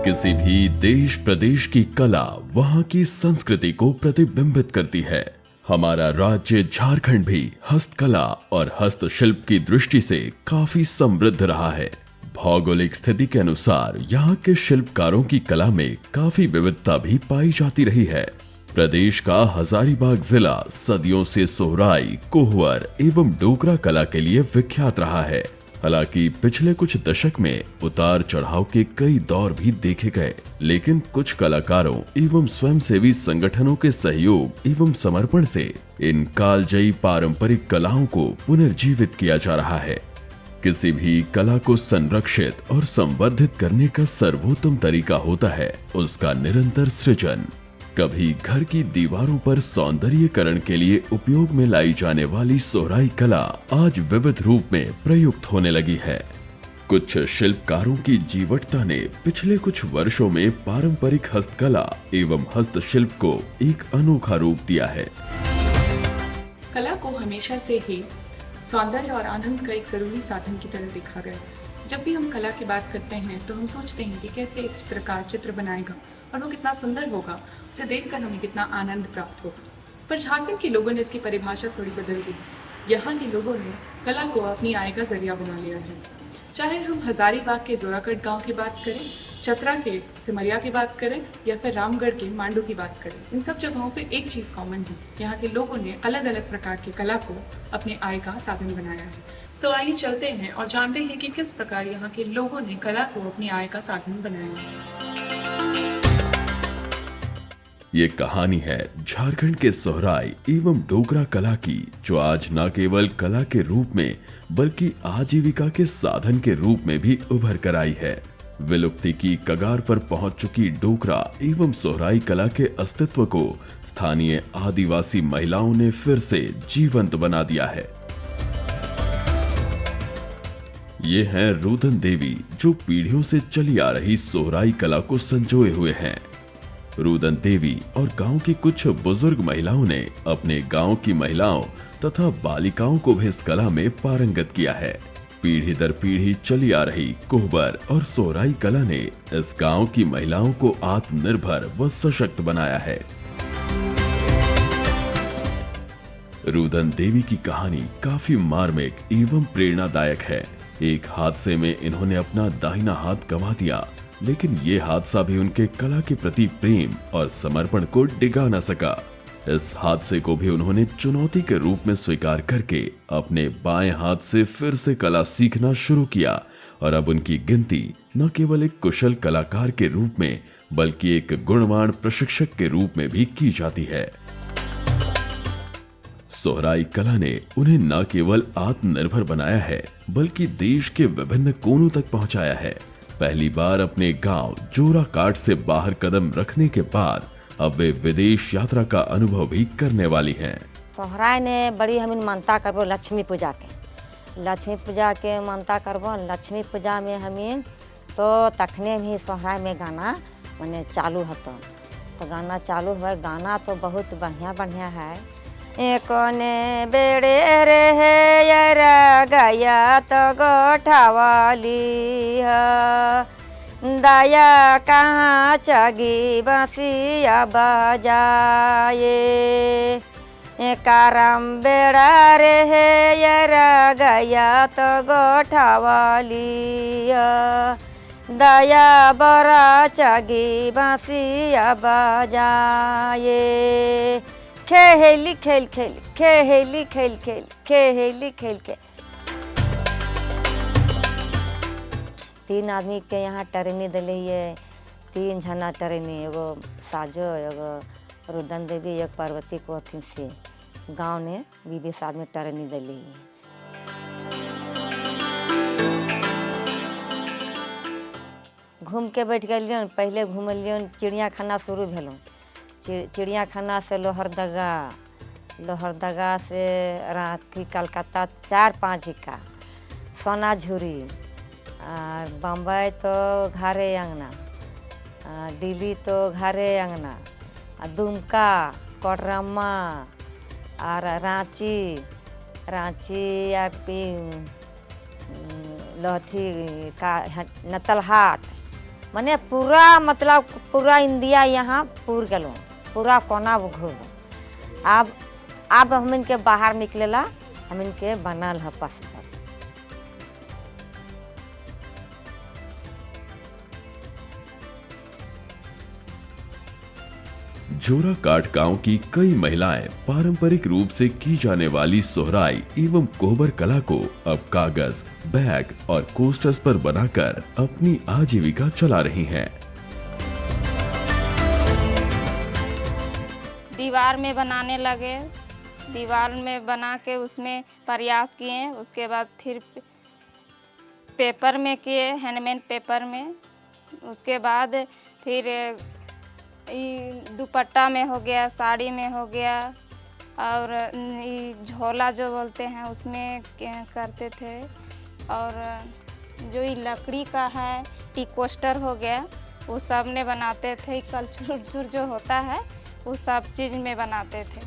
किसी भी देश प्रदेश की कला वहाँ की संस्कृति को प्रतिबिंबित करती है। हमारा राज्य झारखंड भी हस्तकला और हस्तशिल्प की दृष्टि से काफी समृद्ध रहा है। भौगोलिक स्थिति के अनुसार यहाँ के शिल्पकारों की कला में काफी विविधता भी पाई जाती रही है। प्रदेश का हजारीबाग जिला सदियों से सोहराई, कोहवर एवं डोकरा कला के लिए विख्यात रहा है। हालांकि पिछले कुछ दशक में उतार चढ़ाव के कई दौर भी देखे गए, लेकिन कुछ कलाकारों एवं स्वयंसेवी संगठनों के सहयोग एवं समर्पण से इन कालजयी पारंपरिक कलाओं को पुनर्जीवित किया जा रहा है। किसी भी कला को संरक्षित और संवर्धित करने का सर्वोत्तम तरीका होता है उसका निरंतर सृजन। कभी घर की दीवारों पर सौंदर्यीकरण के लिए उपयोग में लाई जाने वाली सोहराई कला आज विविध रूप में प्रयुक्त होने लगी है। कुछ शिल्पकारों की जीवटता ने पिछले कुछ वर्षों में पारंपरिक हस्तकला एवं हस्तशिल्प को एक अनोखा रूप दिया है। कला को हमेशा से ही सौंदर्य और आनंद का एक जरूरी साधन की तरह देखा गया। जब भी हम कला की बात करते हैं तो हम सोचते हैं कि कैसे एक चित्रकार चित्र बनाएगा और वो कितना सुंदर होगा, उसे देखकर हमें कितना आनंद प्राप्त होगा। पर झारखंड के लोगों ने इसकी परिभाषा थोड़ी बदल दी। यहाँ के लोगों ने कला को अपनी आय का जरिया बना लिया है। चाहे हम हजारीबाग के जोराकट गांव की बात करें, चतरा के सिमरिया की बात करें या फिर रामगढ़ के मांडू की बात करें, इन सब जगहों पे एक चीज़ कॉमन है, यहाँ के लोगों ने अलग अलग प्रकार की कला को अपने आय का साधन बनाया है। तो आइए चलते हैं और जानते हैं कि किस प्रकार यहाँ के लोगों ने कला को अपनी आय का साधन बनाया है। ये कहानी है झारखंड के सोहराई एवं डोकरा कला की, जो आज न केवल कला के रूप में बल्कि आजीविका के साधन के रूप में भी उभर कर आई है। विलुप्ति की कगार पर पहुंच चुकी डोकरा एवं सोहराई कला के अस्तित्व को स्थानीय आदिवासी महिलाओं ने फिर से जीवंत बना दिया है। ये हैं रुदन देवी, जो पीढ़ियों से चली आ रही सोहराई कला को संजोए हुए हैं। रुदन देवी और गांव की कुछ बुजुर्ग महिलाओं ने अपने गांव की महिलाओं तथा बालिकाओं को भी इस कला में पारंगत किया है। पीढ़ी दर पीढ़ी चली आ रही कोहबर और सोहराई कला ने इस गांव की महिलाओं को आत्मनिर्भर व सशक्त बनाया है। रुदन देवी की कहानी काफी मार्मिक एवं प्रेरणादायक है। एक हादसे में इन्होंने अपना दाहिना हाथ गंवा दिया, लेकिन ये हादसा भी उनके कला के प्रति प्रेम और समर्पण को डिगा न सका। इस हादसे को भी उन्होंने चुनौती के रूप में स्वीकार करके अपने बाएं हाथ से फिर से कला सीखना शुरू किया और अब उनकी गिनती न केवल एक कुशल कलाकार के रूप में बल्कि एक गुणवान प्रशिक्षक के रूप में भी की जाती है। सोहराई कला ने उन्हें न केवल आत्मनिर्भर बनाया है बल्कि देश के विभिन्न कोनों तक पहुंचाया है। पहली बार अपने गांव जोराकाट से बाहर कदम रखने के बाद अब वे विदेश यात्रा का अनुभव भी करने वाली हैं। सोहराई ने बड़ी हमें मानता करबो लक्ष्मी पूजा के मानता करबो। लक्ष्मी पूजा में हमें तो तखने भी सोहराई में गाना मैंने चालू होता, तो गाना चालू हुआ। गाना तो बहुत बढ़िया है। कोने बेड़े रे है गया तो गोठावाली दया कहाँ चगी बसिया बजाए। करम बेड़ा रे है गया तो गोठावाली दया बड़ा चगी बसिया बजाए। खेली खेल खेल खेली खेल खेल खेली खेल के। 3 आदमी के यहाँ टरनी दिले है। 3 जना टरनी, एगो साजो, एगो रुदन देवी, एक पार्वती को अथी से गांव ने 20 आदमी टरनी दिले है। घूम के बैठ गलियन। पहले घूमलियन चिड़ियाखाना शुरू भेलों। चिड़ियाखाना से लोहरदगा से रांची कलकत्ता 4-5 का सोनाझुरी, और बम्बई तो घरे अंगना, दिल्ली तो घरे अंगना, दुमका, कोटरम्मा और रांची और लहठी का नतलहाट मने पूरा मतलब पूरा इंडिया यहाँ पूर गलो, पूरा कोना घूर। अब हम इनके बाहर निकलेला, हम इनके बनल है पासपोर्ट। जोराकाट गांव की कई महिलाएं पारंपरिक रूप से की जाने वाली सोहराई एवं कोहबर कला को अब कागज, बैग और कोस्टर्स पर बनाकर अपनी आजीविका चला रही हैं। दीवार में बनाने लगे, दीवार में बना के उसमें प्रयास किए, उसके बाद फिर पेपर में किए, हैंडमेड पेपर में। उसके बाद फिर दुपट्टा में हो गया, साड़ी में हो गया, और झोला जो बोलते हैं उसमें करते थे। और जो ये लकड़ी का है टी कोस्टर हो गया, वो सब में बनाते थे। कल्चर जो होता है वो सब चीज़ में बनाते थे।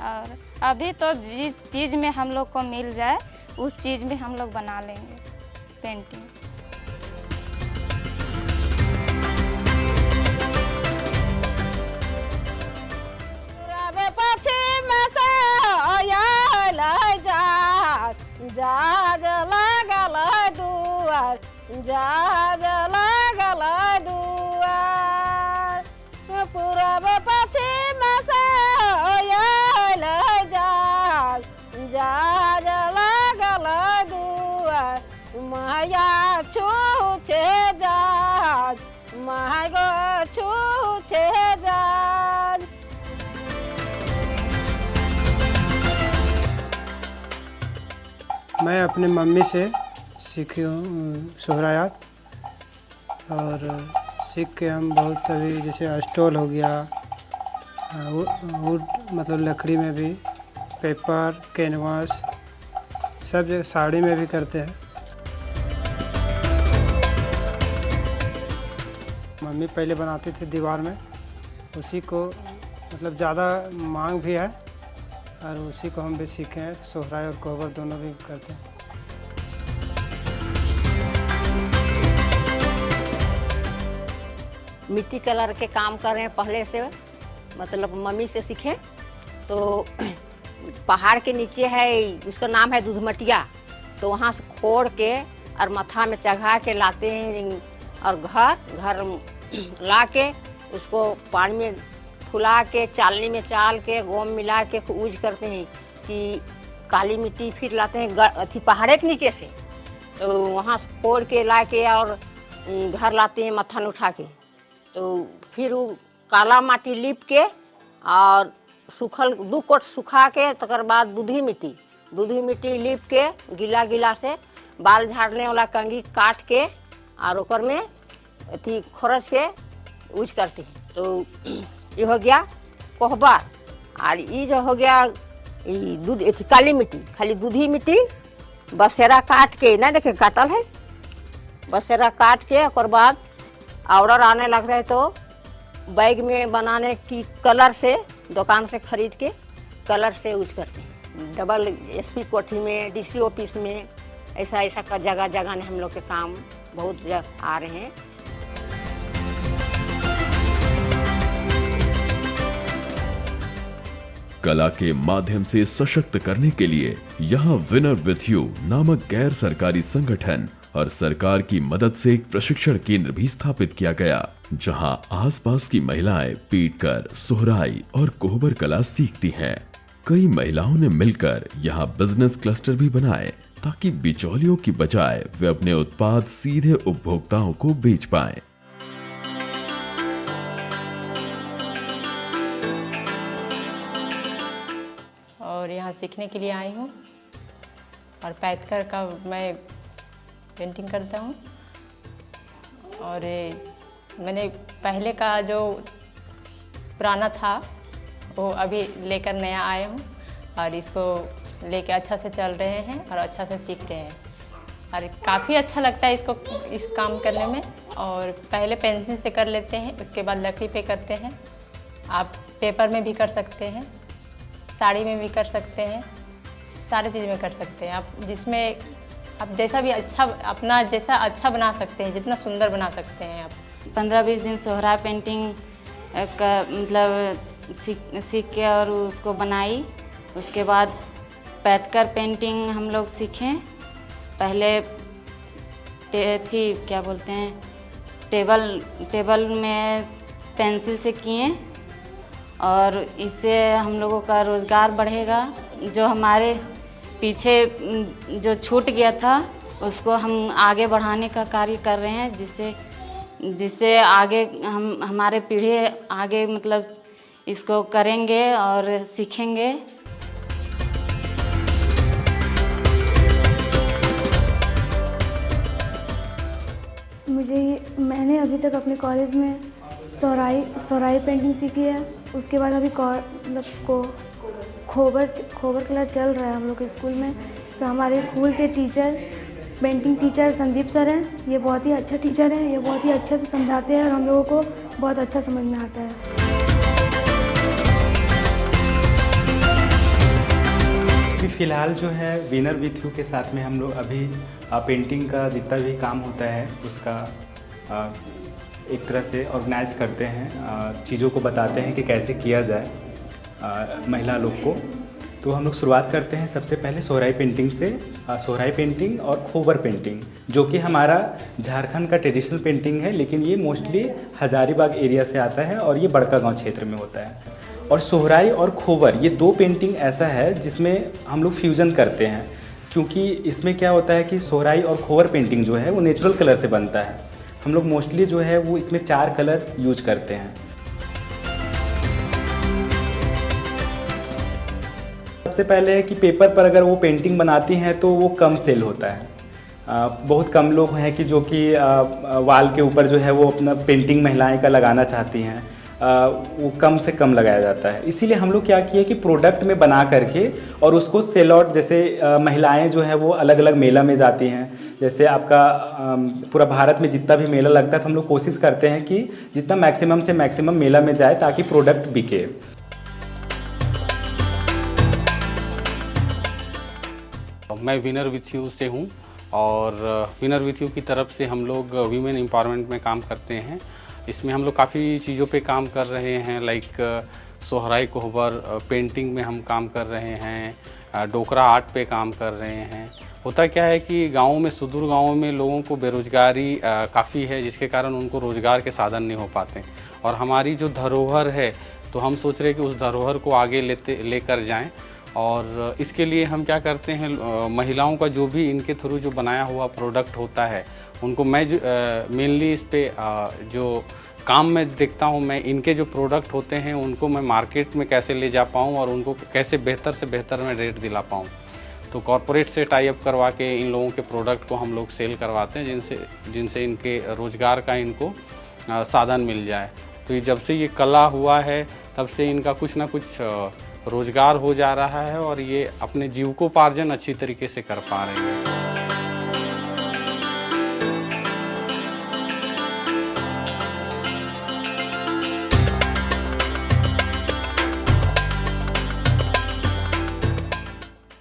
और अभी तो जिस चीज़ में हम लोग को मिल जाए उस चीज़ में हम लोग बना लेंगे पेंटिंग। जाग लागल दुआर, जाग लागल दुआर, पूरब पश्चिम से आयल जाग, जाग लागल दुआर, माया छूछे जाग, माया छूछे जाग। मैं अपनी मम्मी से सीखी हूँ सोहरायात, और सीख के हम बहुत अभी जैसे स्टॉल हो गया, वुड मतलब लकड़ी में भी, पेपर, कैनवास, सब जगह साड़ी में भी करते हैं। मम्मी पहले बनाती थी दीवार में, उसी को मतलब ज़्यादा मांग भी है और उसी को हम भी सीखे हैं। सोहराई और कोहबर दोनों भी करते हैं। मिट्टी कलर के काम कर रहे हैं पहले से, मतलब मम्मी से सीखे। तो पहाड़ के नीचे है, उसका नाम है दूधमटिया, तो वहाँ से खोड़ के और मथा में चढ़ा के लाते हैं, और घर ला के उसको पानी में फुला के चालनी में चाल के गोम मिला के यूज करते हैं कि काली मिट्टी फिर लाते हैं अथी पहाड़े के नीचे से, तो वहाँ से फोड़ के ला के और घर लाते हैं मत्थन उठा के। तो फिर वो काला माटी लीप के और सूखल 2 कोट सुखा के तकर बाद दूधी मिट्टी लीप के गीला से बाल झाड़ने वाला कंघी काट के और ओकर में अथी खरच के यूज करते हैं। तो ये हो गया कोहबर, और ये जो हो गया दूध काली मिट्टी, खाली दूधी मिट्टी बसेरा काट के, ना देखे काटल है, बसेरा काट के और बाद ऑर्डर आने लगता है तो बैग में बनाने की कलर से दुकान से खरीद के कलर से यूज करते हैं। डबल एसपी कोठी में, डीसी ऑफिस में, ऐसा का जगह ने हम लोग के काम बहुत आ रहे हैं। कला के माध्यम से सशक्त करने के लिए यहाँ विनर विथ यू नामक गैर सरकारी संगठन और सरकार की मदद से एक प्रशिक्षण केंद्र भी स्थापित किया गया, जहां आसपास की महिलाएं पीटकर सोहराई और कोहबर कला सीखती हैं। कई महिलाओं ने मिलकर यहाँ बिजनेस क्लस्टर भी बनाए ताकि बिचौलियों की बजाय वे अपने उत्पाद सीधे उपभोक्ताओं को बेच पाएं। और यहाँ सीखने के लिए आई हूँ, और पैथकर का मैं पेंटिंग करता हूँ। और मैंने पहले का जो पुराना था वो अभी लेकर नया आया हूँ, और इसको लेके अच्छा से चल रहे हैं और अच्छा से सीख रहे हैं, और काफ़ी अच्छा लगता है इसको इस काम करने में। और पहले पेंसिल से कर लेते हैं, उसके बाद लकड़ी पे करते हैं। आप पेपर में भी कर सकते हैं, साड़ी में भी कर सकते हैं, सारी चीज़ में कर सकते हैं। आप जिसमें आप जैसा भी अच्छा अपना जैसा अच्छा बना सकते हैं, जितना सुंदर बना सकते हैं आप। 15-20 दिन सोहरा पेंटिंग का मतलब सीख के और उसको बनाई। उसके बाद पैथकर पेंटिंग हम लोग सीखें। पहले क्या बोलते हैं टेबल में पेंसिल से किए और इससे हम लोगों का रोज़गार बढ़ेगा। जो हमारे पीछे जो छूट गया था उसको हम आगे बढ़ाने का कार्य कर रहे हैं, जिससे आगे हमारे पीढ़ी आगे मतलब इसको करेंगे और सीखेंगे। मैंने अभी तक अपने कॉलेज में सोहराई पेंटिंग सीखी है। उसके बाद अभी खोबर कलर चल रहा है हम लोग के स्कूल में। हमारे स्कूल के पेंटिंग टीचर संदीप सर हैं। ये बहुत ही अच्छा टीचर हैं। ये बहुत ही अच्छे से समझाते हैं और हम लोगों को बहुत अच्छा समझ में आता है। फ़िलहाल जो है विनर विथ यू के साथ में हम लोग अभी पेंटिंग का जितना भी काम होता है उसका एक तरह से ऑर्गेनाइज करते हैं, चीज़ों को बताते हैं कि कैसे किया जाए महिला लोग को। तो हम लोग शुरुआत करते हैं सबसे पहले सोहराई पेंटिंग से। सोहराई पेंटिंग और खोबर पेंटिंग जो कि हमारा झारखंड का ट्रेडिशनल पेंटिंग है, लेकिन ये मोस्टली हजारीबाग एरिया से आता है और ये बड़कागांव क्षेत्र में होता है। और सोहराई और खोबर ये दो पेंटिंग ऐसा है जिसमें हम लोग फ्यूज़न करते हैं, क्योंकि इसमें क्या होता है कि सोहराई और खोबर पेंटिंग जो है वो नेचुरल कलर से बनता है। हम लोग मोस्टली जो है वो इसमें 4 कलर यूज करते हैं। सबसे पहले है कि पेपर पर अगर वो पेंटिंग बनाती हैं तो वो कम सेल होता है। बहुत कम लोग हैं कि जो कि वाल के ऊपर जो है वो अपना पेंटिंग महिलाएं का लगाना चाहती हैं, वो कम से कम लगाया जाता है। इसीलिए हम लोग क्या किए कि प्रोडक्ट में बना करके और उसको सेल आउट, जैसे महिलाएं जो है वो अलग अलग मेला में जाती हैं। जैसे आपका पूरा भारत में जितना भी मेला लगता है तो हम लोग कोशिश करते हैं कि जितना मैक्सिमम से मैक्सिमम मेला में जाए ताकि प्रोडक्ट बिके। मैं विनर विथ यू से हूँ और विनर विथ यू की तरफ से हम लोग वीमेन एम्पावरमेंट में काम करते हैं। इसमें हम लोग काफ़ी चीज़ों पे काम कर रहे हैं, लाइक सोहराई कोहबर पेंटिंग में हम काम कर रहे हैं, डोकरा आर्ट पे काम कर रहे हैं। होता क्या है कि गाँव में, सुदूर गाँव में लोगों को बेरोज़गारी काफ़ी है, जिसके कारण उनको रोज़गार के साधन नहीं हो पाते। और हमारी जो धरोहर है तो हम सोच रहे हैं कि उस धरोहर को आगे लेकर जाएँ। और इसके लिए हम क्या करते हैं, महिलाओं का जो भी इनके थ्रू जो बनाया हुआ प्रोडक्ट होता है उनको मैं मेनली इस पे जो काम में देखता हूँ, मैं इनके जो प्रोडक्ट होते हैं उनको मैं मार्केट में कैसे ले जा पाऊँ और उनको कैसे बेहतर से बेहतर मैं रेट दिला पाऊँ। तो कॉरपोरेट से टाई अप करवा के इन लोगों के प्रोडक्ट को हम लोग सेल करवाते हैं, जिनसे इनके रोज़गार का इनको साधन मिल जाए। तो ये जब से ये कला हुआ है तब से इनका कुछ ना कुछ रोज़गार हो जा रहा है और ये अपने जीविकोपार्जन अच्छी तरीके से कर पा रहे हैं।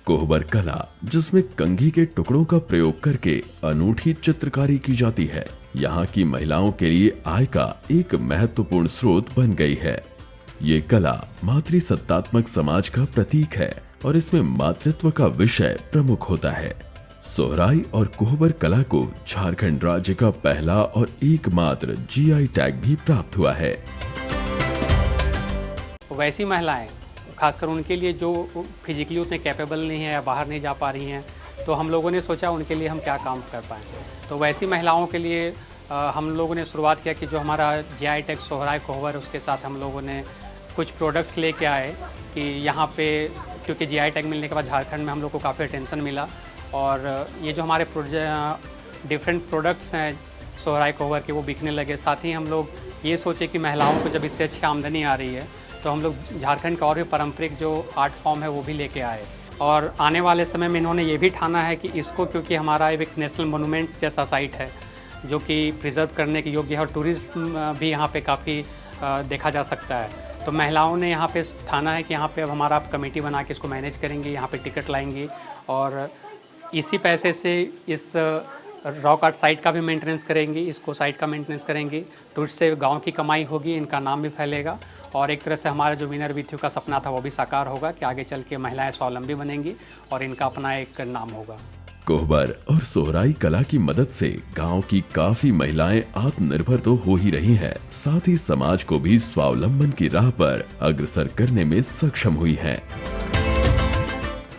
कोहबर कला, जिसमें कंघी के टुकड़ों का प्रयोग करके अनूठी चित्रकारी की जाती है, यहाँ की महिलाओं के लिए आय का एक महत्वपूर्ण स्रोत बन गई है। ये कला मातृसत्तात्मक समाज का प्रतीक है और इसमें मातृत्व का विषय प्रमुख होता है। सोहराई और कोहबर कला को झारखंड राज्य का पहला और एकमात्र जीआई टैग भी प्राप्त हुआ है। वैसी महिलाएं, खासकर उनके लिए जो फिजिकली उतने कैपेबल नहीं है या बाहर नहीं जा पा रही हैं, तो हम लोगों ने सोचा उनके लिए हम क्या काम कर पाएँ। तो वैसी महिलाओं के लिए हम लोगों ने शुरुआत किया कि जो हमारा जीआई टैग सोहराई कोहबर, उसके साथ हम लोगों ने कुछ प्रोडक्ट्स लेके आए कि यहाँ पे, क्योंकि जीआई टैग मिलने के बाद झारखंड में हम लोग को काफ़ी अटेंशन मिला। और ये जो हमारे डिफरेंट प्रोडक्ट्स हैं सोहराई कोहबर के, वो बिकने लगे। साथ ही हम लोग ये सोचे कि महिलाओं को जब इससे अच्छी आमदनी आ रही है तो हम लोग झारखंड का और भी पारंपरिक जो आर्ट फॉर्म है वो भी लेके आए। और आने वाले समय में इन्होंने ये भी ठाना है कि इसको, क्योंकि हमारा एक नेशनल मोनूमेंट जैसा साइट है जो कि प्रिजर्व करने के योग्य है और टूरिज्म भी यहाँ पे काफ़ी देखा जा सकता है, तो महिलाओं ने यहाँ पे ठाना है कि यहाँ पे अब हमारा कमेटी बना के इसको मैनेज करेंगे, यहाँ पे टिकट लाएंगी और इसी पैसे से इस रॉक आर्ट साइट का भी मेंटेनेंस करेंगी, इसको साइट का मेंटेनेंस करेंगी, तो इससे गांव की कमाई होगी, इनका नाम भी फैलेगा और एक तरह से हमारा जो विनर विथ यू का सपना था वो भी साकार होगा कि आगे चल के महिलाएं स्वावलंबी बनेंगी और इनका अपना एक नाम होगा। कोहबर और सोहराई कला की मदद से गांव की काफी महिलाएं आत्मनिर्भर तो हो ही रही हैं, साथ ही समाज को भी स्वावलंबन की राह पर अग्रसर करने में सक्षम हुई हैं।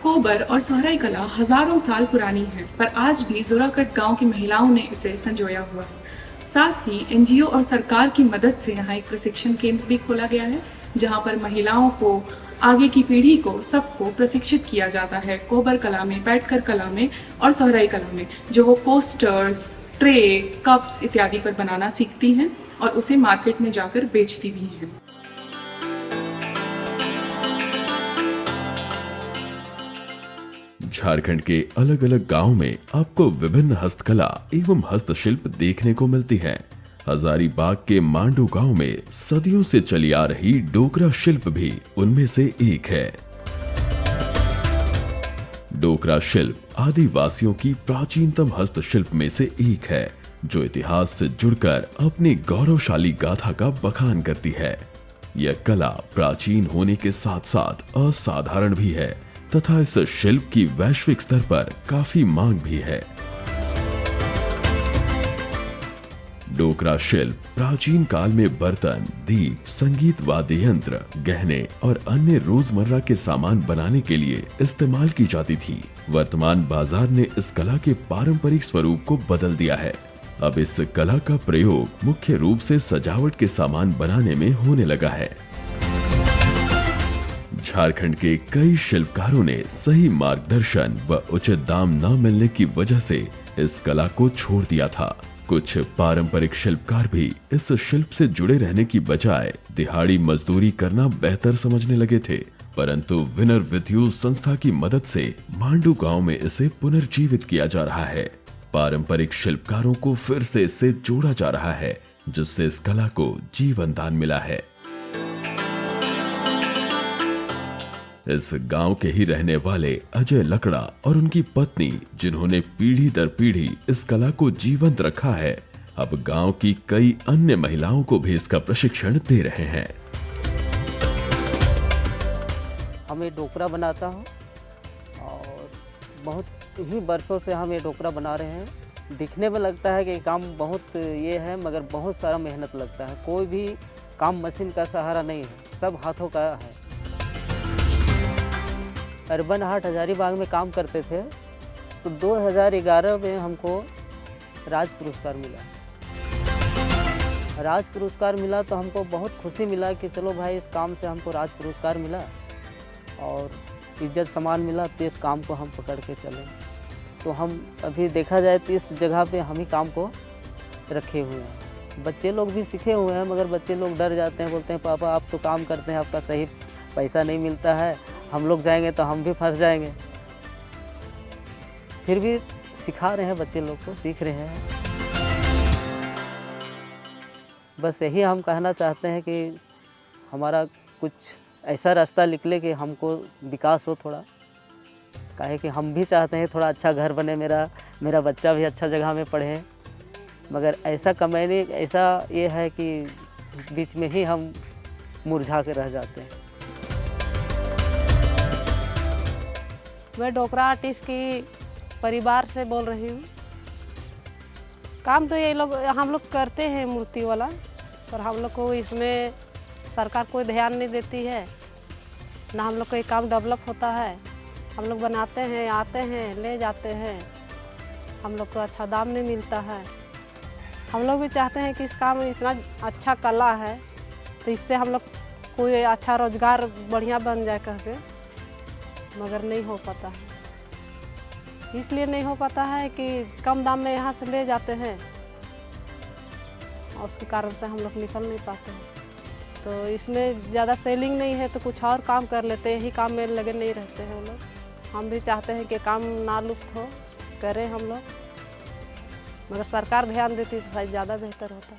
कोहबर और सोहराई कला हजारों साल पुरानी है, पर आज भी जोराकट गांव की महिलाओं ने इसे संजोया हुआ है। साथ ही एनजीओ और सरकार की मदद से यहाँ एक प्रशिक्षण केंद्र भी खोला गया है, जहाँ पर महिलाओं को, आगे की पीढ़ी को, सबको प्रशिक्षित किया जाता है कोहबर कला में, पैटकर कला में और सोहराई कला में, जो वो पोस्टर्स, ट्रे, कप्स इत्यादि पर बनाना सीखती हैं और उसे मार्केट में जाकर बेचती भी हैं। झारखंड के अलग अलग गांव में आपको विभिन्न हस्तकला एवं हस्तशिल्प देखने को मिलती हैं। हजारीबाग के मांडू गांव में सदियों से चली आ रही डोकरा शिल्प भी उनमें से एक है। डोकरा शिल्प आदिवासियों की प्राचीनतम हस्तशिल्प में से एक है, जो इतिहास से जुड़कर अपनी गौरवशाली गाथा का बखान करती है। यह कला प्राचीन होने के साथ साथ असाधारण भी है तथा इस शिल्प की वैश्विक स्तर पर काफी मांग भी है। डोकरा शिल्प प्राचीन काल में बर्तन, दीप, संगीत वाद्य यंत्र, गहने और अन्य रोजमर्रा के सामान बनाने के लिए इस्तेमाल की जाती थी। वर्तमान बाजार ने इस कला के पारंपरिक स्वरूप को बदल दिया है। अब इस कला का प्रयोग मुख्य रूप से सजावट के सामान बनाने में होने लगा है। झारखंड के कई शिल्पकारों ने सही मार्गदर्शन व उचित दाम न मिलने की वजह से इस कला को छोड़ दिया था। कुछ पारंपरिक शिल्पकार भी इस शिल्प से जुड़े रहने की बजाय दिहाड़ी मजदूरी करना बेहतर समझने लगे थे, परंतु विनर विथ यू संस्था की मदद से मांडू गांव में इसे पुनर्जीवित किया जा रहा है। पारंपरिक शिल्पकारों को फिर से इससे जोड़ा जा रहा है, जिससे इस कला को जीवन दान मिला है। इस गांव के ही रहने वाले अजय लकड़ा और उनकी पत्नी, जिन्होंने पीढ़ी दर पीढ़ी इस कला को जीवंत रखा है, अब गांव की कई अन्य महिलाओं को भी इसका प्रशिक्षण दे रहे हैं। हम ये डोकरा बनाता हूँ और बहुत ही वर्षों से हम ये डोकरा बना रहे हैं। दिखने में लगता है कि काम बहुत ये है, मगर बहुत सारा मेहनत लगता है। कोई भी काम मशीन का सहारा नहीं है, सब हाथों का है। अर्बन हाट हजारीबाग में काम करते थे तो 2011 में हमको राज पुरस्कार मिला। राज पुरस्कार मिला तो हमको बहुत खुशी मिला कि चलो भाई, इस काम से हमको राज पुरस्कार मिला और इज्जत सम्मान मिला, तो इस काम को हम पकड़ के चले। तो हम अभी देखा जाए तो इस जगह पे हम ही काम को रखे हुए हैं। बच्चे लोग भी सीखे हुए हैं, मगर बच्चे लोग डर जाते हैं, बोलते हैं पापा आप तो काम करते हैं, आपका सही पैसा नहीं मिलता है, हम लोग जाएंगे तो हम भी फंस जाएंगे। फिर भी सिखा रहे हैं, बच्चे लोग को सीख रहे हैं। बस यही हम कहना चाहते हैं कि हमारा कुछ ऐसा रास्ता निकले कि हमको विकास हो थोड़ा। काहे कि हम भी चाहते हैं थोड़ा अच्छा घर बने, मेरा बच्चा भी अच्छा जगह में पढ़े, मगर ऐसा कमाने ऐसा ये है कि बीच में ही हम मुरझा के रह जाते हैं। मैं डोकरा आर्टिस्ट की परिवार से बोल रही हूँ। काम तो ये लोग हम लोग करते हैं मूर्ति वाला, पर हम लोग को इसमें सरकार कोई ध्यान नहीं देती है, ना हम लोग को ये काम डेवलप होता है। हम लोग बनाते हैं, आते हैं, ले जाते हैं, हम लोग को अच्छा दाम नहीं मिलता है। हम लोग भी चाहते हैं कि इस काम में इतना अच्छा कला है तो इससे हम लोग कोई अच्छा रोजगार बढ़िया बन जाए करके, मगर नहीं हो पाता है। इसलिए नहीं हो पाता है कि कम दाम में यहाँ से ले जाते हैं और उसके कारण से हम लोग निकल नहीं पाते हैं। तो इसमें ज़्यादा सेलिंग नहीं है तो कुछ और काम कर लेते हैं, यही काम में लगे नहीं रहते हैं वो लोग। हम भी चाहते हैं कि काम ना लुप्त हो, करें हम लोग, मगर सरकार ध्यान देती तो शायद ज़्यादा बेहतर होता।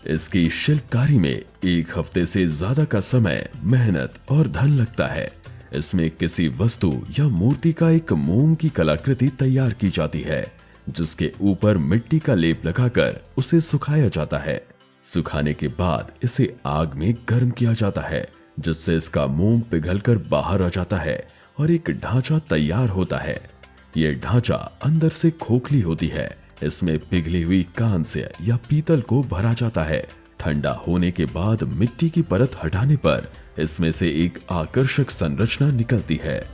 इसकी शिल्पकारी में 1 हफ्ते से ज्यादा का समय, मेहनत और धन लगता है। इसमें किसी वस्तु या मूर्ति का एक मोम की कलाकृति तैयार की जाती है, जिसके ऊपर मिट्टी का लेप लगाकर उसे सुखाया जाता है। सुखाने के बाद इसे आग में गर्म किया जाता है, जिससे इसका मोम पिघलकर बाहर आ जाता है और एक ढांचा तैयार होता है। ये ढांचा अंदर से खोखली होती है। इसमें पिघली हुई कांस्य या पीतल को भरा जाता है। ठंडा होने के बाद मिट्टी की परत हटाने पर इसमें से एक आकर्षक संरचना निकलती है।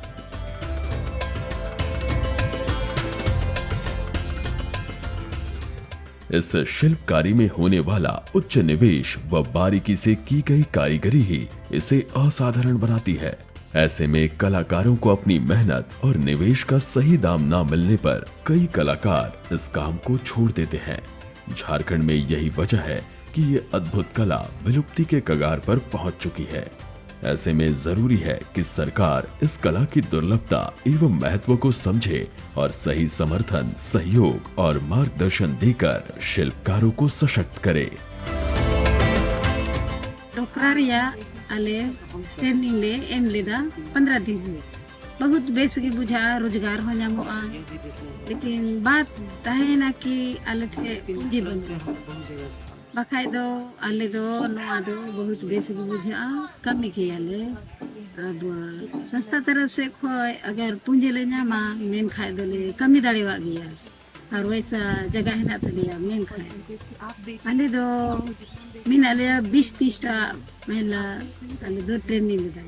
इस शिल्पकारी में होने वाला उच्च निवेश व बारीकी से की गई कारीगरी ही इसे असाधारण बनाती है। ऐसे में कलाकारों को अपनी मेहनत और निवेश का सही दाम न मिलने पर कई कलाकार इस काम को छोड़ देते हैं। झारखंड में यही वजह है कि ये अद्भुत कला विलुप्ति के कगार पर पहुंच चुकी है। ऐसे में जरूरी है कि सरकार इस कला की दुर्लभता एवं महत्व को समझे और सही समर्थन, सहयोग और मार्गदर्शन देकर शिल्पकारों को सशक्त करे। आले ट्रेनिंग ले एम लेदा 15 दिन बहुत बेस की बुझा रोजगार हो जामोआ, लेकिन बात ताहे ना कि आले थे पूंजी बन बखाई दो आले दो नोआ दो बहुत बेस की बुझा कमी की आले। अब संस्था तरफ से खोय अगर पूंजी ले जामा मेन खाए दो ले कमी दाड़ेवा गया और वैसा जगह है ना तो लिया मेन खाए आले दो मीन आले 20-30 टा महिला आले दो ट्रेनिंग लेदा।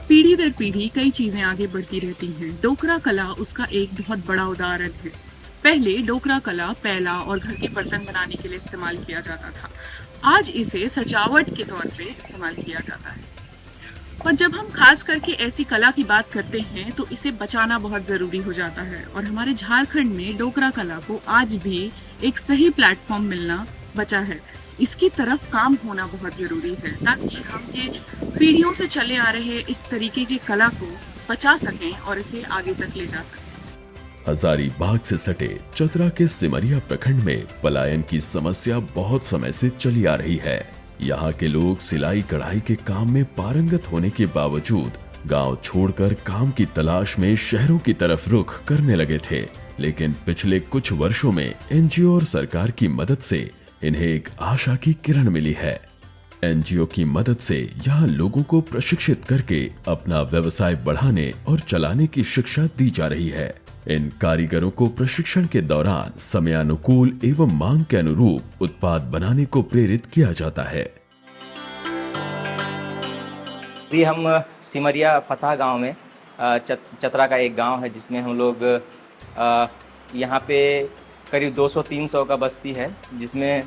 पीढ़ी दर पीढ़ी कई चीजें आगे बढ़ती रहती हैं। डोकरा कला उसका एक बहुत बड़ा उदाहरण है। पहले डोकरा कला पैला और घर के बर्तन बनाने के लिए इस्तेमाल किया जाता था। आज इसे सजावट के तौर पे इस्तेमाल किया जाता है। और जब हम खास करके ऐसी कला की बात करते हैं तो इसे बचाना बहुत जरूरी हो जाता है। और हमारे झारखंड में डोकरा कला को आज भी एक सही प्लेटफॉर्म मिलना बचा है। इसकी तरफ काम होना बहुत जरूरी है ताकि हम ये पीढ़ियों से चले आ रहे इस तरीके की कला को बचा सकें और इसे आगे तक ले जा सकें। हजारीबाग से सटे चतरा के सिमरिया प्रखंड में पलायन की समस्या बहुत समय से चली आ रही है। यहाँ के लोग सिलाई कढ़ाई के काम में पारंगत होने के बावजूद गांव छोड़कर काम की तलाश में शहरों की तरफ रुख करने लगे थे। लेकिन पिछले कुछ वर्षों में एनजीओ और सरकार की मदद से इन्हें एक आशा की किरण मिली है। एनजीओ की मदद से यहाँ लोगों को प्रशिक्षित करके अपना व्यवसाय बढ़ाने और चलाने की शिक्षा दी जा रही है। इन कारीगरों को प्रशिक्षण के दौरान समयानुकूल एवं मांग के अनुरूप उत्पाद बनाने को प्रेरित किया जाता है। जी हम सिमरिया फतह गांव में चतरा का एक गांव है जिसमें हम लोग यहाँ पे करीब 200-300 का बस्ती है, जिसमें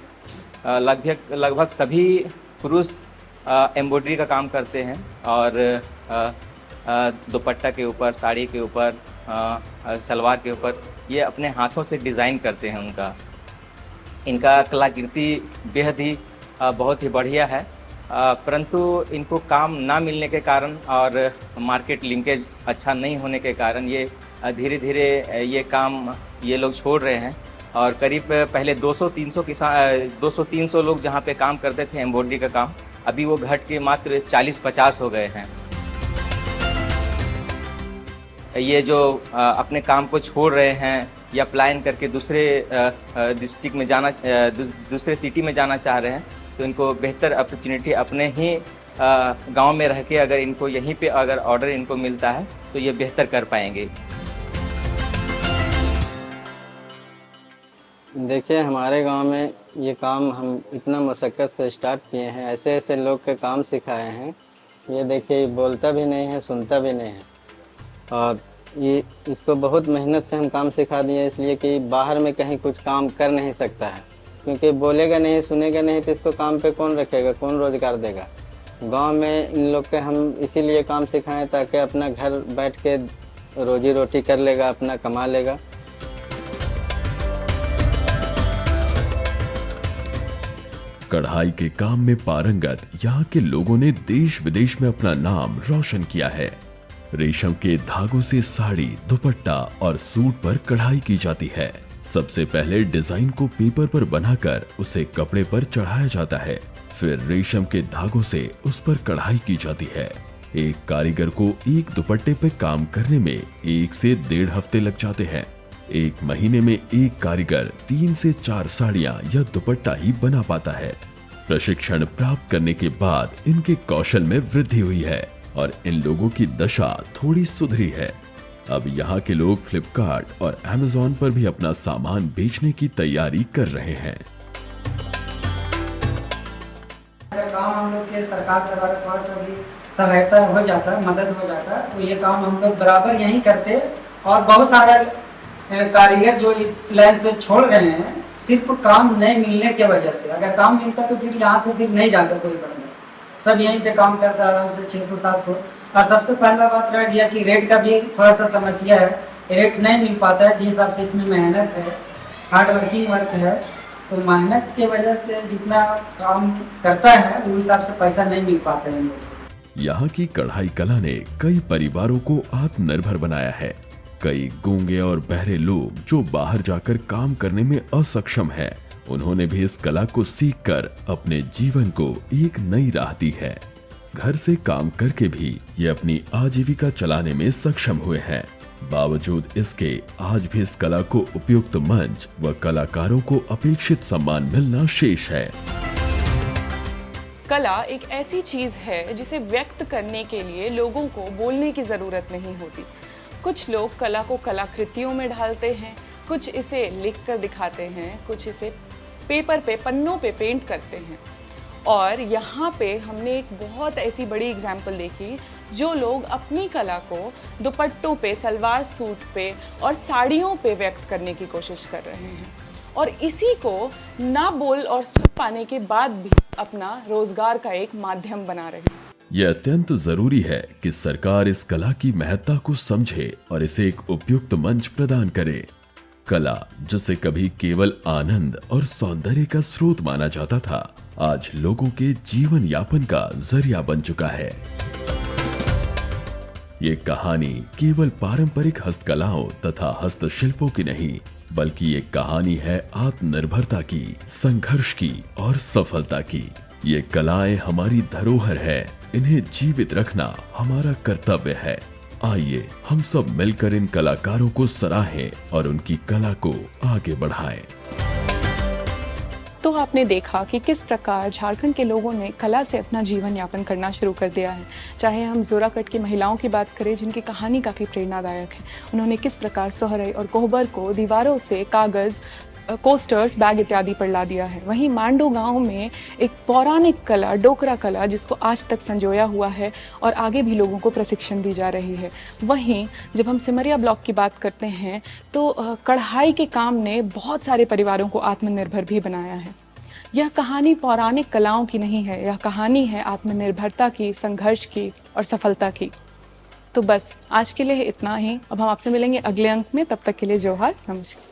लगभग सभी पुरुष एम्ब्रॉयडरी का काम करते हैं और दुपट्टा के ऊपर, साड़ी के ऊपर, सलवार के ऊपर ये अपने हाथों से डिज़ाइन करते हैं। इनका कलाकृति बेहद ही बहुत ही बढ़िया है, परंतु इनको काम ना मिलने के कारण और मार्केट लिंकेज अच्छा नहीं होने के कारण ये धीरे धीरे ये काम ये लोग छोड़ रहे हैं। और करीब पहले 200-300 लोग जहाँ पे काम करते थे एम्ब्रॉयडरी का काम, अभी वो घट के मात्र 40-50 हो गए हैं। ये जो अपने काम को छोड़ रहे हैं या प्लान करके दूसरे डिस्ट्रिक्ट में जाना, दूसरे सिटी में जाना चाह रहे हैं, तो इनको बेहतर अपॉर्चुनिटी अपने ही गांव में रह के अगर इनको यहीं पे अगर ऑर्डर इनको मिलता है तो ये बेहतर कर पाएंगे। देखिए हमारे गांव में ये काम हम इतना मशक्क़त से स्टार्ट किए हैं, ऐसे ऐसे लोग के काम सिखाए हैं। ये देखिए बोलता भी नहीं है, सुनता भी नहीं है, और ये इसको बहुत मेहनत से हम काम सिखा दिए, इसलिए कि बाहर में कहीं कुछ काम कर नहीं सकता है, क्योंकि बोलेगा नहीं, सुनेगा नहीं तो इसको काम पे कौन रखेगा, कौन रोज़गार देगा। गांव में इन लोग के हम इसीलिए काम सिखाएं ताकि अपना घर बैठ के रोजी रोटी कर लेगा, अपना कमा लेगा। कढ़ाई के काम में पारंगत यहाँ के लोगों ने देश विदेश में अपना नाम रोशन किया है। रेशम के धागों से साड़ी, दुपट्टा और सूट पर कढ़ाई की जाती है। सबसे पहले डिजाइन को पेपर पर बनाकर उसे कपड़े पर चढ़ाया जाता है। फिर रेशम के धागों से उस पर कढ़ाई की जाती है। एक कारीगर को एक दुपट्टे पे काम करने में 1 से 1.5 हफ्ते लग जाते हैं। एक महीने में एक कारीगर 3 से 4 साड़ियां या दुपट्टा ही बना पाता है। प्रशिक्षण प्राप्त करने के बाद इनके कौशल में वृद्धि हुई है और इन लोगों की दशा थोड़ी सुधरी है। अब यहाँ के लोग फ्लिपकार्ट और अमेज़न पर भी अपना सामान बेचने की तैयारी कर रहे हैं। अगर काम हम लोग के सरकार के द्वारा थोड़ा सा भी सहायता हो जाता है, मदद हो जाता है, तो ये काम हम लोग बराबर यहीं करते। और बहुत सारे कारीगर जो इस लाइन से छोड़ रहे हैं सिर्फ काम नहीं मिलने की वजह से। अगर काम मिलता तो फिर यहाँ से फिर नहीं जाता कोई बंदा, सब यहीं पे काम करता है आराम से 600-700। और सबसे पहला बात रह गया कि रेट का भी थोड़ा सा समस्या है, रेट नहीं मिल पाता है जिस हिसाब से इसमें मेहनत है, हार्ड वर्किंग वर्क है। तो मेहनत की वजह से जितना काम करता है उस हिसाब से पैसा नहीं मिल पाता है। यहाँ की कढ़ाई कला ने कई परिवारों को आत्मनिर्भर बनाया है। कई गूंगे और बहरे लोग जो बाहर जाकर काम करने में असक्षम हैं, उन्होंने भी इस कला को सीखकर अपने जीवन को एक नई राह दी है। घर से काम करके भी ये अपनी आजीविका चलाने में सक्षम हुए हैं। बावजूद इसके आज भी इस कला को उपयुक्त मंच व कलाकारों को अपेक्षित सम्मान मिलना शेष है। कला एक ऐसी चीज है जिसे व्यक्त करने के लिए लोगों को बोलने की जरूरत नहीं होती। कुछ लोग कला को कलाकृतियों में ढालते हैं, कुछ इसे लिखकर दिखाते हैं, कुछ इसे पेपर पे, पन्नों पे पेंट करते हैं। और यहाँ पे हमने एक बहुत ऐसी बड़ी एग्जाम्पल देखी जो लोग अपनी कला को दुपट्टों पे, सलवार सूट पे और साड़ियों पे व्यक्त करने की कोशिश कर रहे हैं और इसी को ना बोल और सुन पाने के बाद भी अपना रोजगार का एक माध्यम बना रहे हैं। यह अत्यंत जरूरी है कि सरकार इस कला की महत्ता को समझे और इसे एक उपयुक्त मंच प्रदान करे। कला जिसे कभी केवल आनंद और सौंदर्य का स्रोत माना जाता था, आज लोगों के जीवन यापन का जरिया बन चुका है। ये कहानी केवल पारंपरिक हस्तकलाओं तथा हस्तशिल्पों की नहीं, बल्कि ये कहानी है आत्मनिर्भरता की, संघर्ष की और सफलता की। ये कलाएं हमारी धरोहर है, इन्हें जीवित रखना हमारा कर्तव्य है। आइए हम सब मिलकर इन कलाकारों को सराहें और उनकी कला को आगे बढ़ाएं। तो आपने देखा कि किस प्रकार झारखंड के लोगों ने कला से अपना जीवन यापन करना शुरू कर दिया है। चाहे हम जोराकट की महिलाओं की बात करें जिनकी कहानी काफ़ी प्रेरणादायक है, उन्होंने किस प्रकार सोहरई और कोहबर को दीवारों से कागज़, कोस्टर्स, बैग इत्यादि पर ला दिया है। वहीं मांडू गांव में एक पौराणिक कला, डोकरा कला, जिसको आज तक संजोया हुआ है और आगे भी लोगों को प्रशिक्षण दी जा रही है। वहीं जब हम सिमरिया ब्लॉक की बात करते हैं तो कढ़ाई के काम ने बहुत सारे परिवारों को आत्मनिर्भर भी बनाया है। यह कहानी पौराणिक कलाओं की नहीं है, यह कहानी है आत्मनिर्भरता की, संघर्ष की और सफलता की। तो बस आज के लिए इतना ही। अब हम आपसे मिलेंगे अगले अंक में, तब तक के लिए जोहार, नमस्कार।